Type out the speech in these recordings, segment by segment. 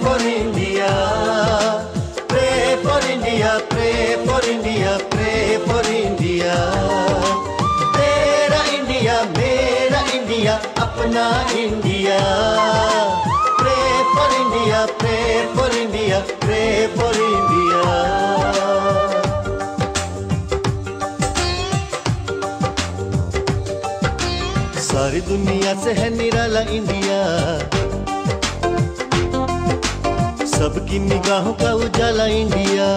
for India. Pray for India, pray for India, pray for India. तेरा India, मेरा India, अपना India. Pray for India, pray for India, pray for India. सारी दुनिया से है निराला India, सबकी निगाहों का उजाला इंडिया.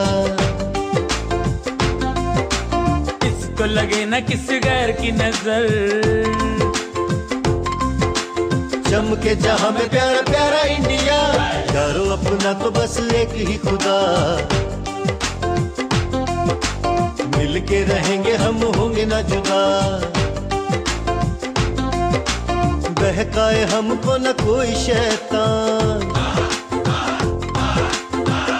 इसको लगे ना किसी गैर की नजर, चमके जहां में प्यारा प्यारा इंडिया. यारो अपना तो बस एक ही खुदा, मिलके रहेंगे हम होंगे ना जुदा. बहकाए हमको न कोई शैतान,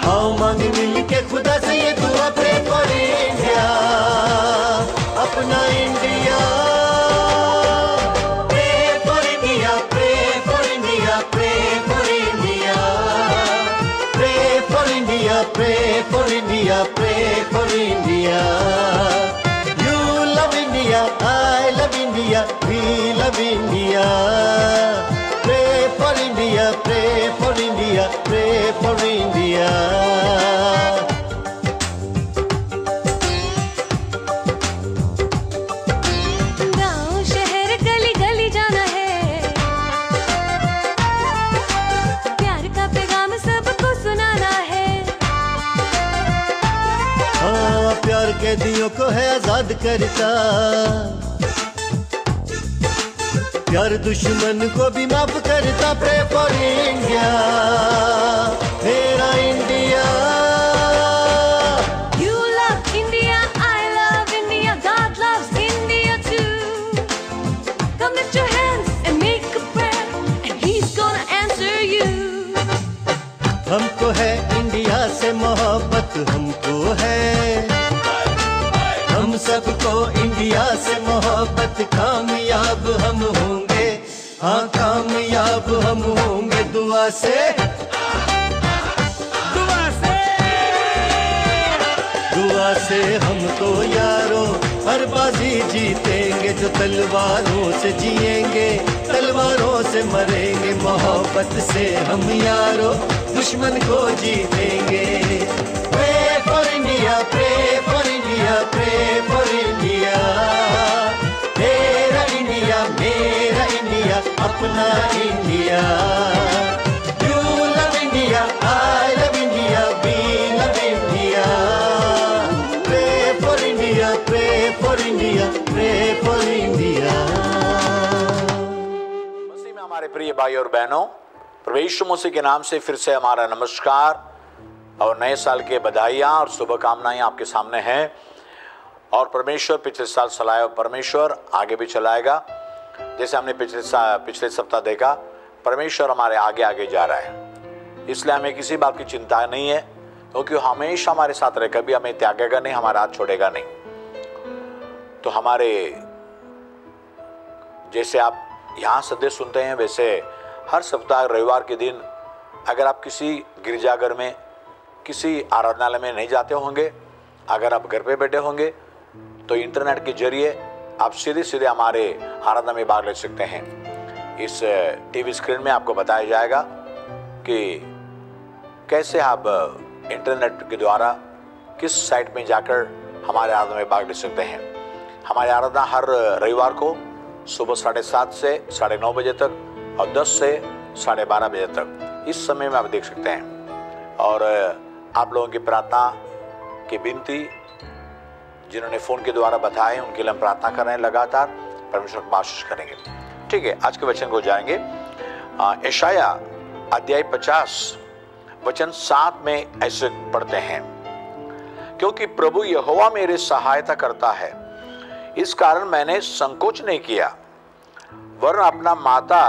आओ मांगे मिल के खुदा से ये दुआ. प्रे फॉर इंडिया, अपना India. Pray for India, pray for India, pray for India. Pray for India, pray for India, pray for India. You love India, I love India, we love India. Pray for India, pray for India, pray for India. गाँव शहर गली गली जाना है, प्यार का पैगाम सबको सुनाना है. हाँ, प्यार कैदियों को है आजाद करता, प्यार दुश्मन को भी माफ करता. प्रे फॉर इंडिया, मेरा India. You love India, I love India, God loves India too. Come lift your hands and make a prayer, and He's gonna answer you. हमको है इंडिया से मोहब्बत, हमको है, हम सबको इंडिया से मोहब्बत. कामयाब हम होंगे, हाँ कामयाब हम होंगे दुआ से. दुआ से, दुआ से हम तो यारों हर बाजी जीतेंगे. जो तलवारों से जिएंगे, तलवारों से मरेंगे. मोहब्बत से हम यारों दुश्मन को जीतेंगे. Pray for India, pray for India, pray for India. तेरा इंडिया, मेरा इंडिया, अपना India. You love India, I love India, we love India. Pray for India, pray for India, pray for India. मसीह में हमारे प्रिय भाई और बहनों, प्रभु यीशु मसीह के नाम से फिर से हमारा नमस्कार और नए साल के बधाइयाँ और शुभकामनाएं आपके सामने हैं. और परमेश्वर पिछले साल चलाया, परमेश्वर आगे भी चलाएगा. जैसे हमने पिछले सप्ताह देखा, परमेश्वर हमारे आगे आगे जा रहा है, इसलिए हमें किसी बात की चिंता नहीं है, क्योंकि हमेशा हमारे साथ रहे, कभी हमें त्यागेगा नहीं, हमारा हाथ छोड़ेगा नहीं. तो हमारे जैसे आप यहाँ संदेश सुनते हैं, वैसे हर सप्ताह रविवार के दिन अगर आप किसी गिरजाघर में, किसी आराधनालय में नहीं जाते होंगे, अगर आप घर पे बैठे होंगे, तो इंटरनेट के जरिए आप सीधे सीधे हमारे आराधना में भाग ले सकते हैं. इस टीवी स्क्रीन में आपको बताया जाएगा कि कैसे आप इंटरनेट के द्वारा किस साइट में जाकर हमारे आराधना में भाग ले सकते हैं. हमारी आराधना हर रविवार को सुबह 7:30 से 9:30 बजे तक और 10 से 12:30 बजे तक इस समय में आप देख सकते हैं. और आप लोगों की प्रार्थना की विनती जिन्होंने फ़ोन के द्वारा बताए, उनके लिए हम प्रार्थना कर रहे हैं. लगातार परमेश्वर को आशीष करेंगे. ठीक है, आज के वचन को जाएंगे. यशाया अध्याय 50 वचन 7 में ऐसे पढ़ते हैं, क्योंकि प्रभु यहोवा मेरे सहायता करता है, इस कारण मैंने संकोच नहीं किया, वरन अपना माथा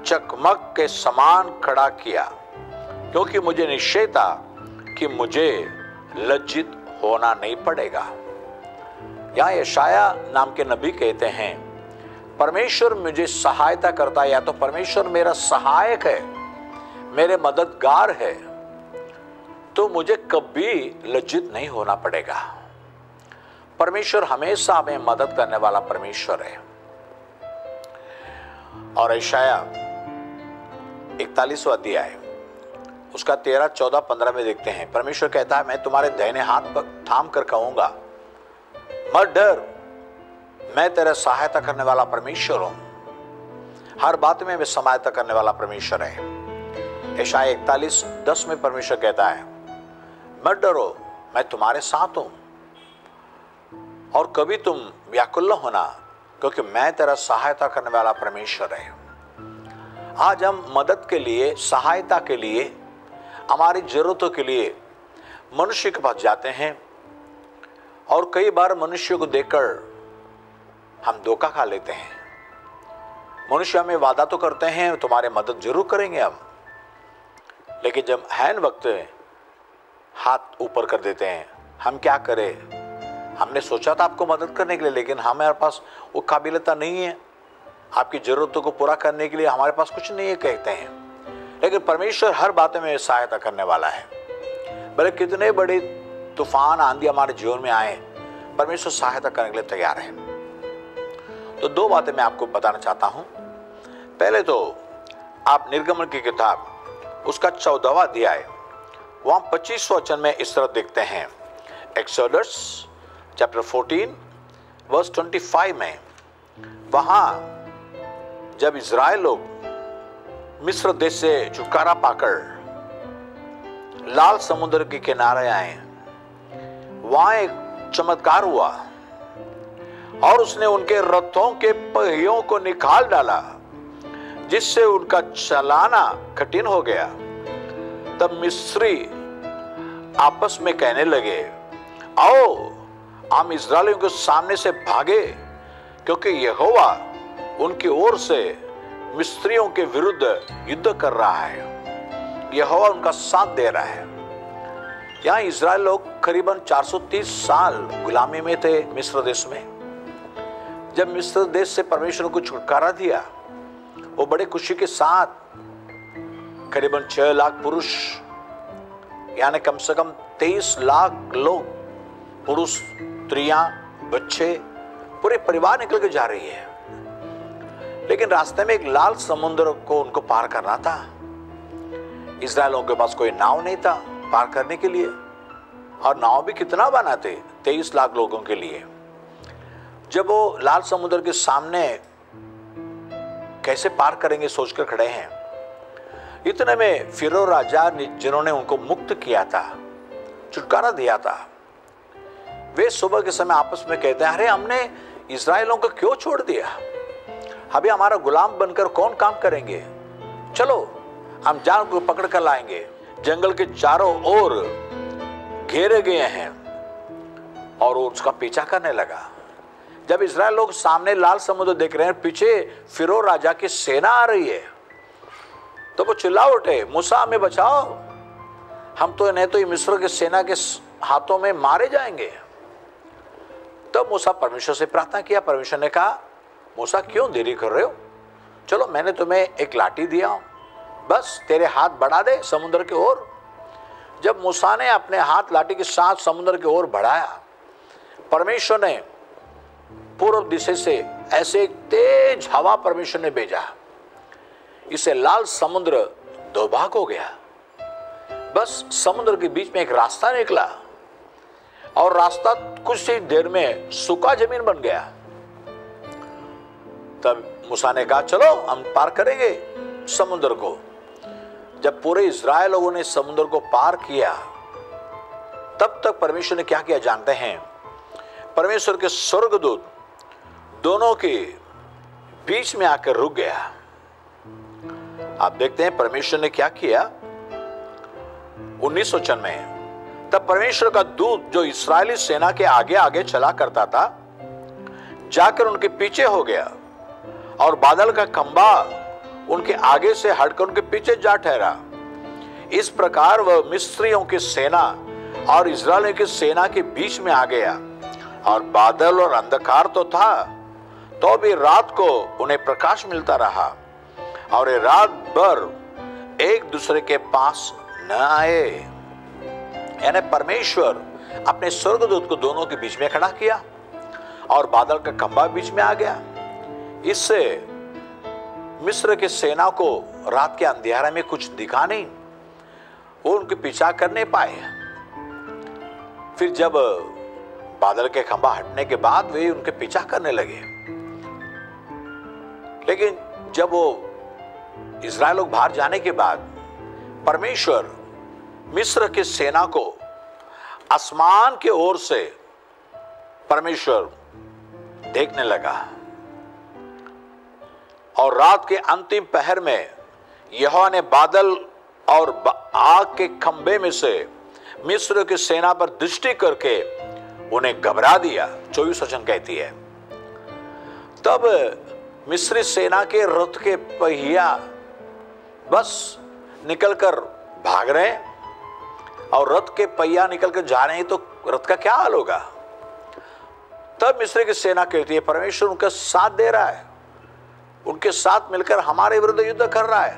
चकमक के समान खड़ा किया, क्योंकि मुझे निश्चय था कि मुझे लज्जित होना नहीं पड़ेगा. यहाँ यशाया नाम के नबी कहते हैं, परमेश्वर मुझे सहायता करता है, या तो परमेश्वर मेरा सहायक है, मेरे मददगार है, तो मुझे कभी लज्जित नहीं होना पड़ेगा। परमेश्वर हमेशा हमें मदद करने वाला परमेश्वर है। और यशाया 41वां अध्याय उसका 13, 14, 15 में देखते हैं, परमेश्वर कहता है, मैं तुम्हारे दाहिने हाथ पर थाम कर कहूंगा, मत डर, मैं तेरा सहायता करने वाला परमेश्वर हूं। हर बात में सहायता करने वाला परमेश्वर है। यशाया 41:10 में परमेश्वर कहता है, मत डरो, मैं तुम्हारे साथ हूं और कभी तुम व्याकुल न होना, क्योंकि मैं तेरा सहायता करने वाला परमेश्वर है। आज हम मदद के लिए, सहायता के लिए, हमारी जरूरतों के लिए मनुष्य के पास जाते हैं और कई बार मनुष्य को देखकर हम धोखा खा लेते हैं। मनुष्य हमें वादा तो करते हैं तुम्हारे मदद जरूर करेंगे हम, लेकिन जब हैन वक्त हाथ ऊपर कर देते हैं, हम क्या करें? हमने सोचा था आपको मदद करने के लिए, लेकिन हमारे पास वो काबिलियत नहीं है, आपकी जरूरतों को पूरा करने के लिए हमारे पास कुछ नहीं है कहते हैं। लेकिन परमेश्वर हर बात में सहायता करने वाला है। भले कितने बड़े तूफान आंधी हमारे जीवन में आए, परमेश्वर सहायता करने के लिए तैयार है। तो दो बातें मैं आपको बताना चाहता हूं। पहले तो आप निर्गमन की किताब उसका 14वां अध्याय वहां 25वें वचन में इस तरह देखते हैं। एक्सोडस चैप्टर 14 वर्स 25 में, वहां जब इज़राइल लोग मिस्र देश से छुटकारा पाकर लाल समुद्र के किनारे आए, वहां एक चमत्कार हुआ और उसने उनके रथों के पहियों को निकाल डाला, जिससे उनका चलाना कठिन हो गया। तब मिस्री आपस में कहने लगे, आओ हम इस्राएलियों के सामने से भागे, क्योंकि यहोवा उनकी ओर से मिस्रियों के विरुद्ध युद्ध कर रहा है, यहोवा उनका साथ दे रहा है। यहाँ इस्राएल लोग करीबन 430 साल गुलामी में थे मिस्र देश में। जब मिस्र देश से परमेश्वर को छुटकारा दिया, वो बड़े खुशी के साथ करीबन 6 लाख पुरुष, यानी कम से कम 23 लाख लोग, पुरुष, स्त्रियां, बच्चे, पूरे परिवार निकल के जा रही है। लेकिन रास्ते में एक लाल समुद्र को उनको पार करना था। इस्राएलियों के पास कोई नाव नहीं था पार करने के लिए, और नाव भी कितना बनाते, 23 लाख लोगों के लिए। जब वो लाल समुद्र के सामने कैसे पार करेंगे सोचकर खड़े हैं, इतने में फिरौ राजा जिन्होंने उनको मुक्त किया था, छुटकारा दिया था, वे सुबह के समय आपस में कहते हैं, अरे हमने इस्राएलियों को क्यों छोड़ दिया? अभी हमारा गुलाम बनकर कौन काम करेंगे? चलो हम जाल को पकड़ कर लाएंगे। जंगल के चारों ओर घेरे गए हैं और वो उसका पीछा करने लगा। जब इस्राएल लोग सामने लाल समुद्र देख रहे हैं, पीछे फिरौ राजा की सेना आ रही है, तो वो चिल्ला उठे, मूसा हमें बचाओ, हम तो नहीं तो मिस्र के सेना के हाथों में मारे जाएंगे। तो मूसा परमेश्वर से प्रार्थना किया। परमेश्वर ने कहा, मूसा क्यों देरी कर रहे हो? चलो मैंने तुम्हें एक लाठी दिया हूं, बस तेरे हाथ बढ़ा दे समुद्र की ओर। जब मूसा ने अपने हाथ लाठी के साथ समुद्र की ओर बढ़ाया, परमेश्वर ने पूर्व दिशा से ऐसे एक तेज हवा परमेश्वर ने भेजा, इसे लाल समुद्र दो भाग हो गया। बस समुद्र के बीच में एक रास्ता निकला और रास्ता कुछ ही देर में सूखा जमीन बन गया। तब मूसा ने कहा, चलो हम पार करेंगे समुद्र को। जब पूरे इज़राइल लोगों ने समुद्र को पार किया, तब तक परमेश्वर ने क्या किया जानते हैं? परमेश्वर के स्वर्गदूत दोनों के बीच में आकर रुक गया। आप देखते हैं परमेश्वर ने क्या किया। 19 वचन में, तब परमेश्वर का दूत जो इस्राएली सेना के आगे आगे चला करता था, जाकर उनके पीछे हो गया और बादल का खंबा उनके आगे से हटकर उनके पीछे जा ठहरा। इस प्रकार वह मिस्रियों की सेना और इस्राएलियों की सेना के बीच में आ गया, और बादल और अंधकार तो था, तो भी रात को उन्हें प्रकाश मिलता रहा, और रात भर एक दूसरे के पास न आए। यानी परमेश्वर अपने स्वर्गदूत को दोनों के बीच में खड़ा किया और बादल का खंभा बीच में आ गया। इससे मिस्र की सेना को रात के अंधेरे में कुछ दिखा नहीं, वो उनके पीछा कर नहीं पाए। फिर जब बादल के खंभा हटने के बाद वे उनके पीछा करने लगे, लेकिन जब वो इस्राएल लोग बाहर जाने के बाद परमेश्वर मिस्र की सेना को आसमान की ओर से परमेश्वर देखने लगा और रात के अंतिम पहर में यहोवा ने बादल और आग के खंभे में से मिस्र की सेना पर दृष्टि करके उन्हें घबरा दिया। 24 वचन कहती है, तब मिस्री सेना के रथ के पहिया बस निकलकर भाग रहे हैं और रथ के पहिया निकलकर जा रहे हैं, तो रथ का क्या हाल होगा। तब मिस्र की सेना कहती है, परमेश्वर उनका साथ दे रहा है, उनके साथ मिलकर हमारे विरुद्ध युद्ध कर रहा है,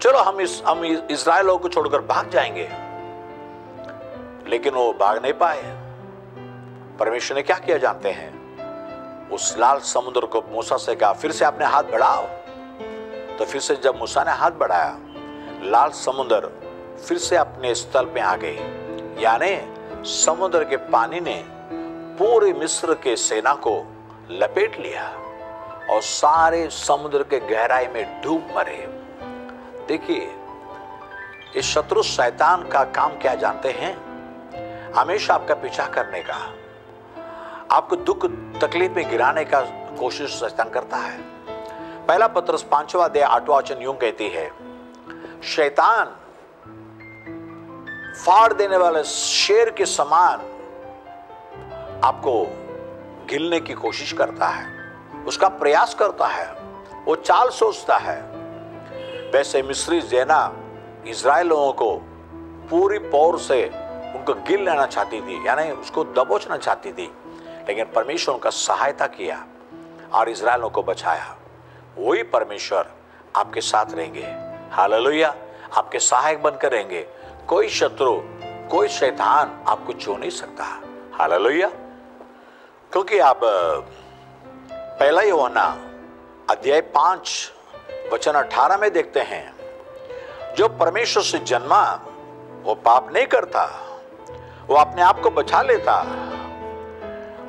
चलो हम इस्राएलियों को छोड़कर भाग जाएंगे। लेकिन वो भाग नहीं पाए। परमेश्वर ने क्या किया जानते हैं? उस लाल समुद्र को मूसा से कहा, फिर से अपने हाथ बढ़ाओ। तो फिर से जब मूसा ने हाथ बढ़ाया, लाल समुद्र फिर से अपने स्थल पे आ गई। यानी समुद्र के पानी ने पूरे मिस्र के सेना को लपेट लिया और सारे समुद्र के गहराई में डूब मरे। देखिए, इस शत्रु शैतान का काम क्या जानते हैं? हमेशा आपका पीछा करने का, आपको दुख तकलीफ में गिराने का कोशिश शैतान करता है। पहला पत्रस 5वां अध्याय 8वां वचन यूं कहती है, शैतान फाड़ देने वाले शेर के समान आपको गिलने की कोशिश करता है, उसका प्रयास करता है, वो चाल सोचता है। वैसे मिस्री सेना इस्राएल लोगों को पूरी पौर से उनको गिल लेना चाहती थी, यानी उसको दबोचना चाहती थी, लेकिन परमेश्वर उनका सहायता किया और इस्राएलियों को बचाया। वही परमेश्वर आपके साथ रहेंगे। हालेलुया, आपके सहायक बनकर रहेंगे। कोई शत्रु, कोई शैतान आपको छू नहीं सकता। हालेलुया, क्योंकि आप पहला यूहन्ना अध्याय 5 वचन 18 में देखते हैं, जो परमेश्वर से जन्मा वो पाप नहीं करता, वो अपने आप को बचा लेता,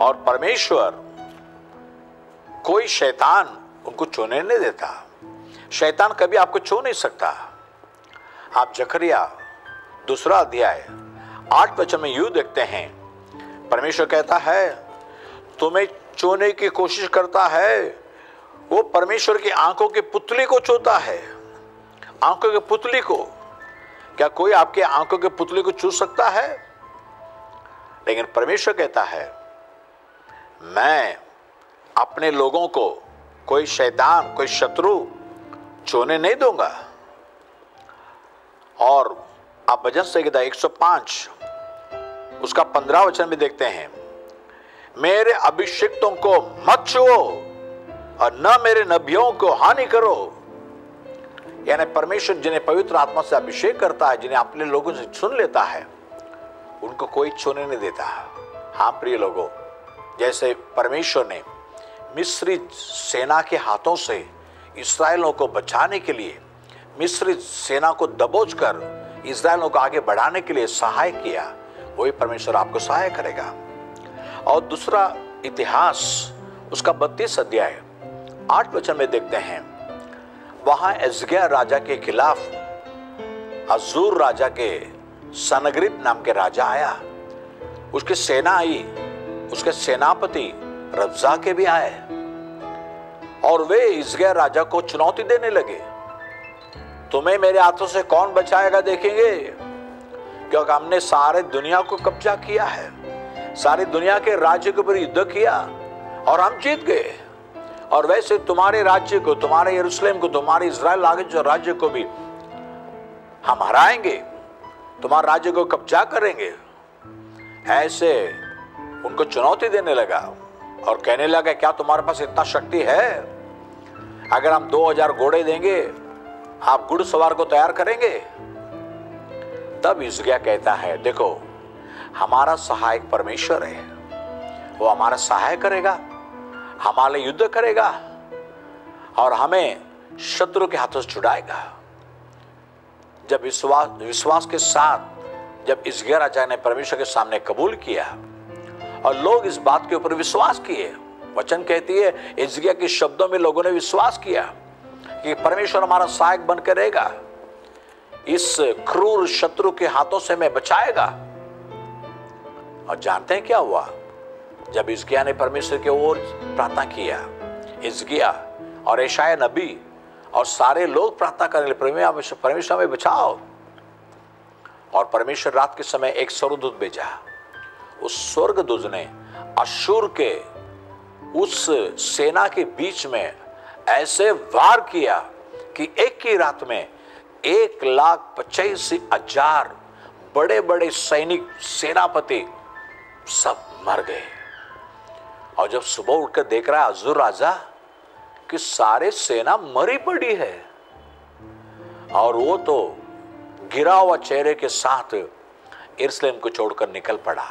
और परमेश्वर कोई शैतान उनको छूने नहीं देता। शैतान कभी आपको छू नहीं सकता। आप जकरिया 2 अध्याय 8 वचन में यूं देखते हैं, परमेश्वर कहता है, तुम्हें छूने की कोशिश करता है, वो परमेश्वर की आंखों की पुतली को छूता है। आंखों की पुतली को, क्या कोई आपके आंखों की पुतली को छू सकता है? लेकिन परमेश्वर कहता है, मैं अपने लोगों को कोई शैतान, कोई शत्रु छूने नहीं दूंगा। और आप भजन संहिता 105 उसका 15 वचन में देखते हैं, मेरे अभिषिक्तों को मत छुओ और न मेरे नबियों को हानि करो। यानी परमेश्वर जिन्हें पवित्र आत्मा से अभिषेक करता है, जिन्हें अपने लोगों से चुन लेता है, उनको कोई छूने नहीं देता। हाँ प्रिय लोगों, जैसे परमेश्वर ने मिस्री सेना के हाथों से इस्राएलियों को बचाने के लिए, मिस्री सेना को दबोचकर इस्राएलियों को आगे बढ़ाने के लिए सहाय किया, वही परमेश्वर आपको सहाय करेगा। और दूसरा इतिहास उसका 32 अध्याय 8 वचन में देखते हैं, वहां एजकिय्याह राजा के खिलाफ अशूर राजा के सनगरीब नाम के राजा आया, उसकी सेना आई, उसके सेनापति रब्जाके भी आए और वे हिजकिय्याह राजा को चुनौती देने लगे, तुम्हें मेरे हाथों से कौन बचाएगा देखेंगे, क्योंकि हमने सारे दुनिया को कब्जा किया है, सारी दुनिया के राज्य के ऊपर युद्ध किया और हम जीत गए। और वैसे तुम्हारे राज्य को, तुम्हारे यरूशलेम को, तुम्हारे इस्राएल राज्य को भी हम हराएंगे, तुम्हारे राज्य को कब्जा करेंगे। ऐसे उनको चुनौती देने लगा और कहने लगा, क्या तुम्हारे पास इतना शक्ति है? अगर हम 2000 घोड़े देंगे आप घुड़सवार को तैयार करेंगे? तब हिजकिय्याह कहता है, देखो हमारा सहायक परमेश्वर है, वो हमारा सहाय करेगा, हमारे युद्ध करेगा और हमें शत्रु के हाथों से छुड़ाएगा। जब विश्वास के साथ जब हिजकिय्याह राजा ने परमेश्वर के सामने कबूल किया और लोग इस बात के ऊपर विश्वास किए, वचन कहती है हिजकिय्याह के शब्दों में लोगों ने विश्वास किया कि परमेश्वर हमारा सहायक बनकर रहेगा, इस क्रूर शत्रु के हाथों से हमें बचाएगा। और जानते हैं क्या हुआ? जब हिजकिय्याह ने परमेश्वर की ओर प्रार्थना किया, हिजकिय्याह और यशायाह नबी और सारे लोग प्रार्थना करने लगे, परमेश्वर हमें बचाओ। और परमेश्वर रात के समय एक स्वर्गदूत भेजा। उस स्वर्गदूत ने अश्शूर के उस सेना के बीच में ऐसे वार किया कि एक ही रात में 1,85,000 बड़े बड़े सैनिक सेनापति सब मर गए। और जब सुबह उठकर देख रहा है अश्शूर राजा कि सारे सेना मरी पड़ी है और वो तो गिरा हुआ चेहरे के साथ यरूशलेम को छोड़कर निकल पड़ा।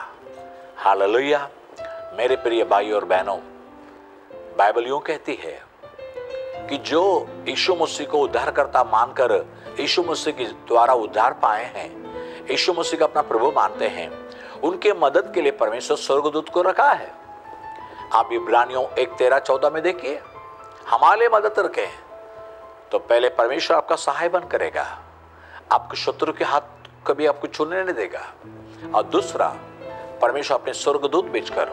हालेलुया। मेरे प्रिय भाई और बहनों, बाइबल यूं कहती है कि जो यीशु मसीह को उद्धारकर्ता मानकर यीशु मसीह के द्वारा उद्धार पाए हैं, यीशु मसीह का अपना प्रभु मानते हैं, उनके मदद के लिए परमेश्वर स्वर्गदूत को रखा है। आप इब्रानियों 1:13-14 में देखिए, हमारे लिए मदद रखे हैं तो पहले परमेश्वर आपका सहाय बन करेगा, आपको शत्रु के हाथ कभी आपको छूने नहीं देगा। और दूसरा, परमेश्वर अपने स्वर्गदूत भेजकर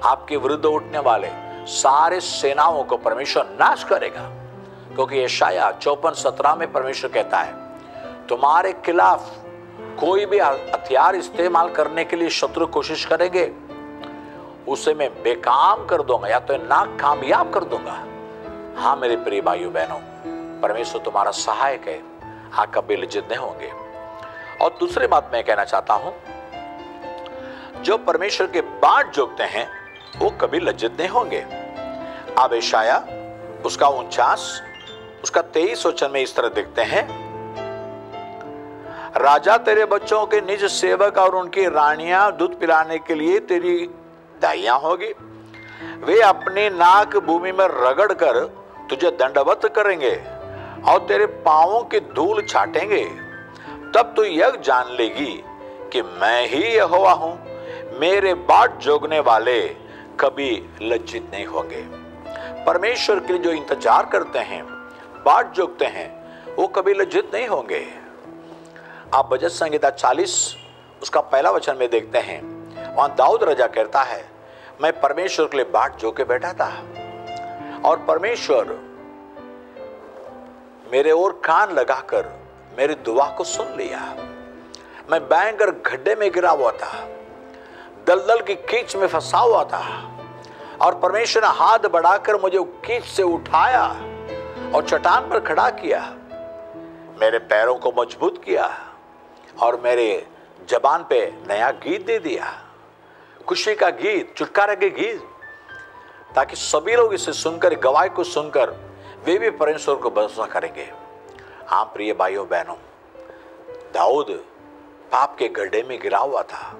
आपके विरुद्ध उठने वाले सारे सेनाओं को परमेश्वर नाश करेगा। क्योंकि यशायाह 54:17 में परमेश्वर कहता है, तुम्हारे खिलाफ कोई भी हथियार इस्तेमाल करने के लिए शत्रु कोशिश करेंगे, उसे मैं बेकाम कर दूंगा या तो नाकामयाब कर दूंगा। हाँ मेरे प्रिय भाइयों बहनों, परमेश्वर तुम्हारा सहायक है, आप कभी लज्जित नहीं होंगे। और दूसरी बात मैं कहना चाहता हूं, जो परमेश्वर के बाट जोगते हैं वो कभी लज्जित नहीं होंगे। अब यशायाह उसका 49 उसका 23 वचन में इस तरह देखते हैं, राजा तेरे बच्चों के निज सेवक और उनकी रानियां दूध पिलाने के लिए तेरी दाइयां होगी, वे अपनी नाक भूमि में रगड़ कर तुझे दंडवत करेंगे और तेरे पांवों की धूल छाटेंगे। तब तू यह जान लेगी कि मैं ही यहोवा हूं, मेरे बाट जोगने वाले कभी लज्जित नहीं होंगे। परमेश्वर के लिए जो इंतजार करते हैं, बाट जोगते हैं, वो कभी लज्जित नहीं होंगे। आप भजन संहिता 40 उसका पहला वचन में देखते हैं, वहां दाऊद राजा कहता है, मैं परमेश्वर के लिए बाट जोग के बैठा था और परमेश्वर मेरे ओर कान लगाकर मेरी दुआ को सुन लिया। मैं भयंकर गड्ढे में गिरा हुआ था, दलदल की कीच में फंसा हुआ था और परमेश्वर ने हाथ बढ़ाकर मुझे कीच से उठाया और चट्टान पर खड़ा किया, मेरे पैरों को मजबूत किया और मेरे जबान पे नया गीत दे दिया, खुशी का गीत, छुटकारे के गीत, ताकि सभी लोग इसे सुनकर, गवाही को सुनकर वे भी परमेश्वर को भरोसा करेंगे। हाँ प्रिय भाइयों बहनों, दाऊद पाप के गड्ढे में गिरा हुआ था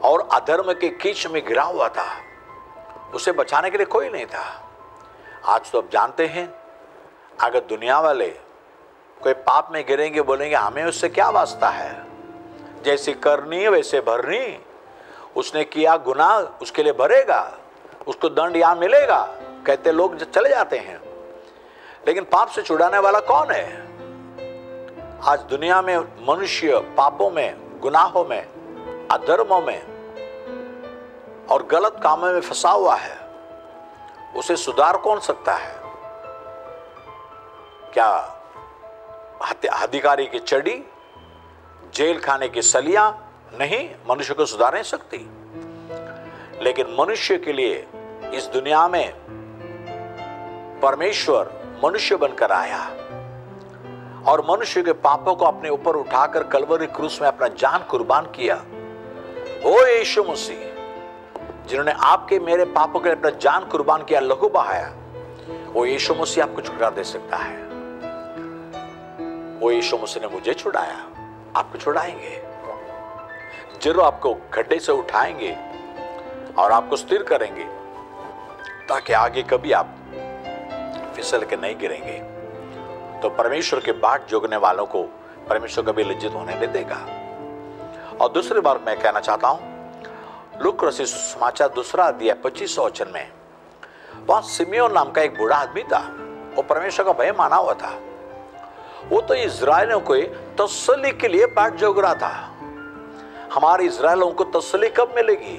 और अधर्म के कीच में गिरा हुआ था, उसे बचाने के लिए कोई नहीं था। आज तो आप जानते हैं, अगर दुनिया वाले कोई पाप में गिरेंगे, बोलेंगे हमें उससे क्या वास्ता है, जैसी करनी वैसे भरनी, उसने किया गुनाह उसके लिए भरेगा, उसको दंड यहां मिलेगा, कहते लोग चले जाते हैं। लेकिन पाप से छुड़ाने वाला कौन है? आज दुनिया में मनुष्य पापों में, गुनाहों में, अधर्मों में और गलत कामों में फंसा हुआ है, उसे सुधार कौन सकता है? क्या अधिकारी की चड़ी, जेल खाने की सलियां नहीं मनुष्य को सुधार नहीं सकती। लेकिन मनुष्य के लिए इस दुनिया में परमेश्वर मनुष्य बनकर आया और मनुष्य के पापों को अपने ऊपर उठाकर कलवरी क्रूस में अपना जान कुर्बान किया। ओ यीशु मसीह, जिन्होंने आपके मेरे पापों के लिए अपना जान कुर्बान किया, लहू बहाया, वो यीशु मसीह आपको छुटकारा दे सकता है। वो यीशु मसीह ने मुझे छुड़ाया, आपको छुड़ाएंगे। जरूर आपको गड्ढे से उठाएंगे और आपको स्थिर करेंगे ताकि आगे कभी आप फिसल के नहीं गिरेंगे। तो परमेश्वर के बाट जोगने वालों को परमेश्वर कभी लज्जित होने नहीं देगा। और दूसरी बार मैं कहना चाहता हूं, लूका रचित सुसमाचार 2 अध्याय 25 वचन में, वहां सिमियोन नाम का एक बूढ़ा आदमी था। वो परमेश्वर का भय माना हुआ था। वो तो इजरायलियों को तसल्ली के लिए बाट जोग रहा था। हमारे इजरायलियों को तसल्ली कब मिलेगी?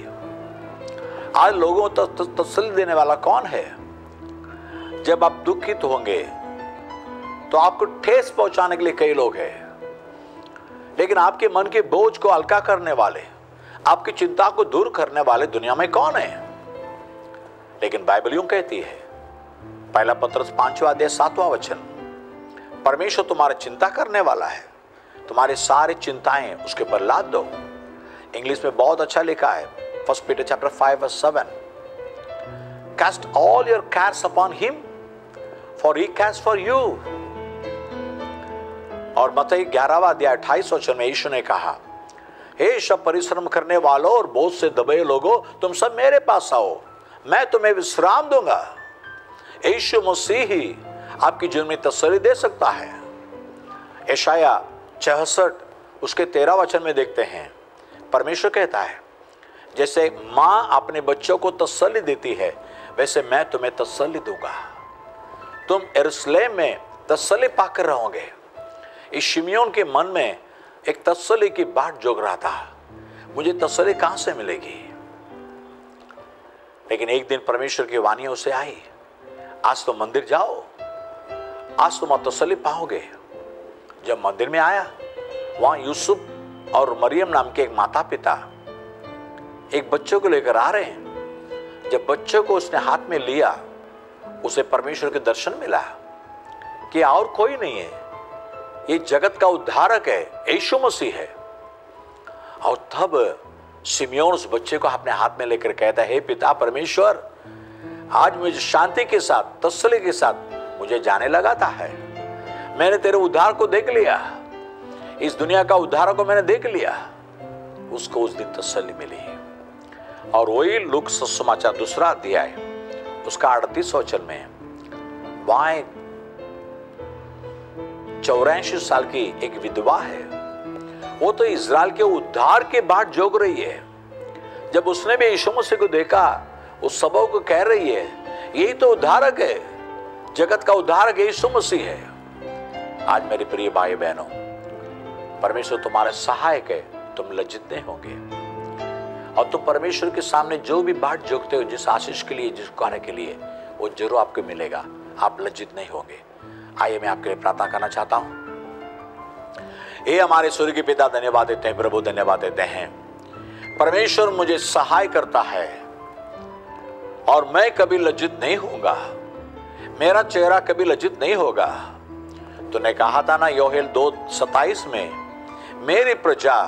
आज लोगों को तसल्ली देने वाला कौन है? जब आप दुखित होंगे तो आपको ठेस पहुंचाने के लिए कई लोग हैं, लेकिन आपके मन के बोझ को हल्का करने वाले, आपकी चिंता को दूर करने वाले दुनिया में कौन है? लेकिन बाइबल यूं कहती है, पहला पत्रस 5वां अध्याय 7वां वचन, परमेश्वर तुम्हारी चिंता करने वाला है, तुम्हारी सारी चिंताएं उसके ऊपर लाद दो। इंग्लिश में बहुत अच्छा लिखा है, 1 Peter chapter 5:7, cast all your cares upon him for he cares for you। और मत्ती 11वां अध्याय 28 वचन में यीशु ने कहा, हे सब परिश्रम करने वालों और बोझ से दबे लोगों, तुम सब मेरे पास आओ, मैं तुम्हें विश्राम दूंगा। यीशु मसीह ही आपकी जीवन में तसल्ली दे सकता है। यशाया 66 उसके 13 वचन में देखते हैं, परमेश्वर कहता है, जैसे मां अपने बच्चों को तसल्ली देती है, वैसे मैं तुम्हें तसल्ली दूंगा। तुम यरूशलेम में तसल्ली पाकर रहोगे। इस शिमियोन के मन में एक तसल्ली की बाट जोग रहा था, मुझे तसल्ली कहां से मिलेगी? लेकिन एक दिन परमेश्वर की वाणी उसे आई, आज तो मंदिर जाओ, आज तुम तसल्ली पाओगे। जब मंदिर में आया, वहां यूसुफ और मरियम नाम के एक माता पिता एक बच्चों को लेकर आ रहे हैं। जब बच्चों को उसने हाथ में लिया, उसे परमेश्वर के दर्शन मिला कि और कोई नहीं है, ये जगत का उद्धारक है, यीशु मसीह है। और तब सिमियोन उस बच्चे को अपने हाथ में लेकर कहता है, हे पिता परमेश्वर, आज मुझे शांति के साथ, तसल्ली के साथ मुझे जाने लगाता है। मैंने तेरे उद्धार को देख लिया, इस दुनिया का उद्धार को मैंने देख लिया। उसको उस दिन तसल्ली मिली। और वही लूका सुसमाचार 2 अध्याय उसका 38 वचन में, वहां 84 साल की एक विधवा है, वो तो इजराइल के उद्धार के बाट जोग रही है। जब उसने भी यीशु मसीह को देखा, उस सबों को कह रही है, यही तो उद्धारक है, जगत का उद्धारक यीशु मसीह है। आज मेरे प्रिय भाई बहनों, परमेश्वर तुम्हारे सहायक है, तुम लज्जित नहीं होंगे। और तुम परमेश्वर के सामने जो भी बाट जोगते हो, जिस आशीष के लिए, जिस कार्य के लिए, वो जरूर आपको मिलेगा, आप लज्जित नहीं होंगे। आइए मैं आपके लिए प्रार्थना करना चाहता हूं। ये हमारे सूर्य के पिता, धन्यवाद देते हैं प्रभु, धन्यवाद देते हैं। परमेश्वर मुझे सहाय करता है और मैं कभी लज्जित नहीं होऊंगा, मेरा चेहरा कभी लज्जित नहीं होगा। तूने कहा था ना योहेल 2:27 में, मेरी प्रजा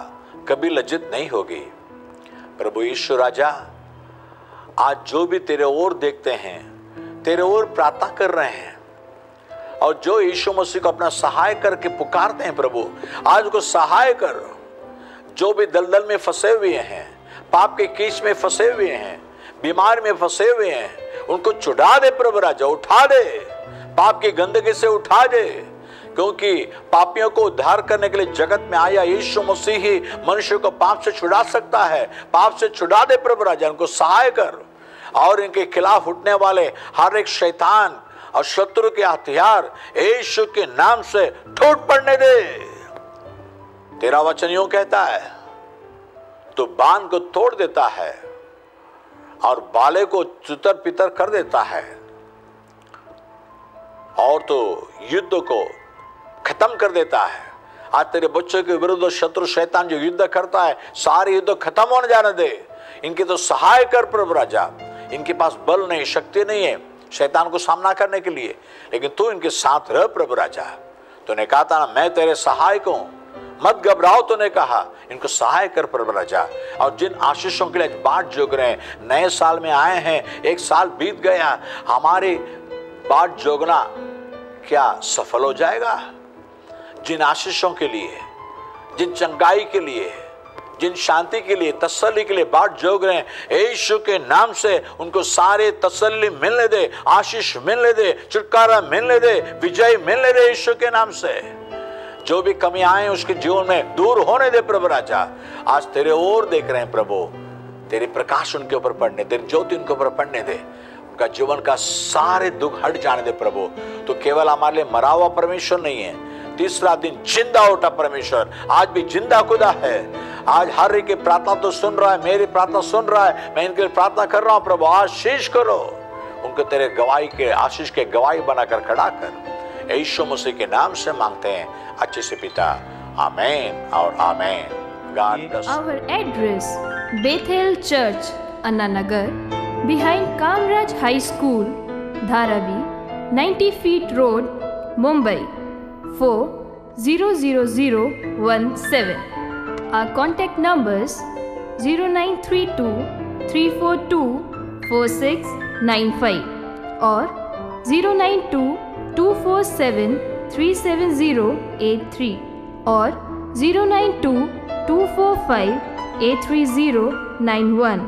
कभी लज्जित नहीं होगी। प्रभु यीशु राजा, आज जो भी तेरे ओर देखते हैं, तेरे ओर प्रार्थना कर रहे हैं, और जो यीशु मसीह को अपना सहाय करके पुकारते हैं, प्रभु आज को सहाय कर। जो भी दलदल में फंसे हुए हैं, पाप के कीच में फंसे हुए हैं, बीमार में फंसे हुए हैं, उनको छुड़ा दे प्रभु राजा, उठा दे, पाप की गंदगी से उठा दे। क्योंकि पापियों को उद्धार करने के लिए जगत में आया यीशु मसीह ही मनुष्य को पाप से छुड़ा सकता है। पाप से छुड़ा दे प्रभु राजा, उनको सहाय कर, और इनके खिलाफ उठने वाले हर एक शैतान और शत्रु के हथियार यीशु के नाम से टूट पड़ने दे। तेरा वचन यूं कहता है, तो बांध को तोड़ देता है और बाले को चुतर पितर कर देता है, और तो युद्ध को खत्म कर देता है। आज तेरे बच्चों के विरुद्ध शत्रु शैतान जो युद्ध करता है, सारे युद्ध खत्म होने जाने दे। इनकी तो सहाय कर प्रभु राजा। इनके पास बल नहीं, शक्ति नहीं है शैतान को सामना करने के लिए, लेकिन तू इनके साथ रह प्रभु राजा। तूने कहा था ना, मैं तेरे सहायक हूं, मत घबराओ। तूने कहा इनको सहाय कर प्रभु राजा। और जिन आशीषों के लिए बाट जोग रहे हैं, नए साल में आए हैं, एक साल बीत गया, हमारी बाट जोगना क्या सफल हो जाएगा? जिन आशीषों के लिए, जिन चंगाई के लिए, जिन शांति के लिए, तसल्ली के लिए बाट जोग रहे हैं, यीशु के नाम से उनको सारे तसल्ली मिलने दे, आशीष मिलने दे, छुटकारा मिलने दे, विजय मिलने दे यीशु के नाम से। जो भी कमी आए उसके जीवन में दूर होने दे प्रभु राजा। आज तेरे ओर देख रहे हैं प्रभु, तेरी प्रकाश उनके ऊपर पड़ने, तेरी ज्योति उनके ऊपर पड़ने दे, उनका जीवन का सारे दुख हट जाने दे प्रभु। तो केवल हमारे लिए मरा हुआ परमेश्वर नहीं है, तीसरा दिन जिंदा उठा परमेश्वर, आज भी जिंदा खुदा है। आज हर एक की प्रार्थना तो सुन रहा है, मेरी प्रार्थना सुन रहा है, मैं इनके लिए प्रार्थना कर रहा हूं प्रभु, आशीष करो उनको, तेरे गवाही के आशीष के गवाही बनाकर खड़ा कर। यीशु मसीह के नाम से मांगते हैं अच्छे से पिता, आमीन और आमीन। God bless. Our address: Bethel Church, Annanagar, behind Kamraj High School, Dharavi, 90 Feet Road, Mumbai, 400017. Our contact numbers: 0932 342 4695 or 092 247 37083 or 092 245 83091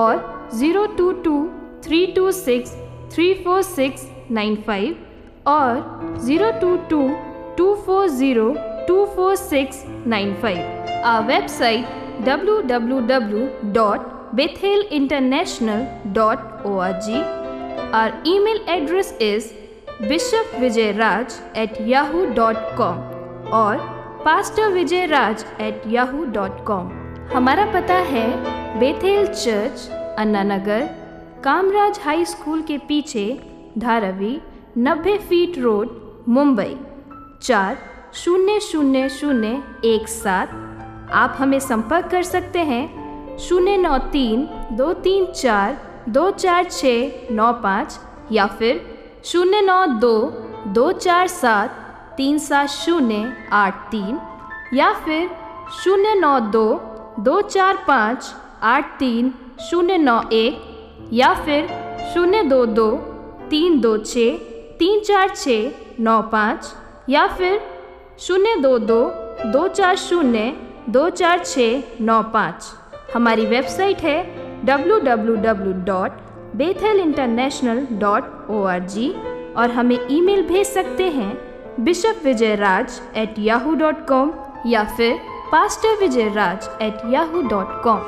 or 022 326 34695 or 022 240 24695. Our website www.bethelinternational.org. Our email address is bishopvijayaraj@yahoo.com और pastorvijayaraj@yahoo.com. हमारा पता है Bethel church, Annanagar, Kamaraj high school के पीछे, Dharavi, 90 feet road, Mumbai 400017। आप हमें संपर्क कर सकते हैं 093-234-24695 या फिर 092-247-37083 या फिर 092-245-83091 या फिर 022-326-34695 या फिर 022-240-24695। हमारी वेबसाइट है www.bethelinternational.org और हमें ईमेल भेज सकते हैं bishopvijayaraj@yahoo.com या फिर pastorvijayaraj@yahoo.com।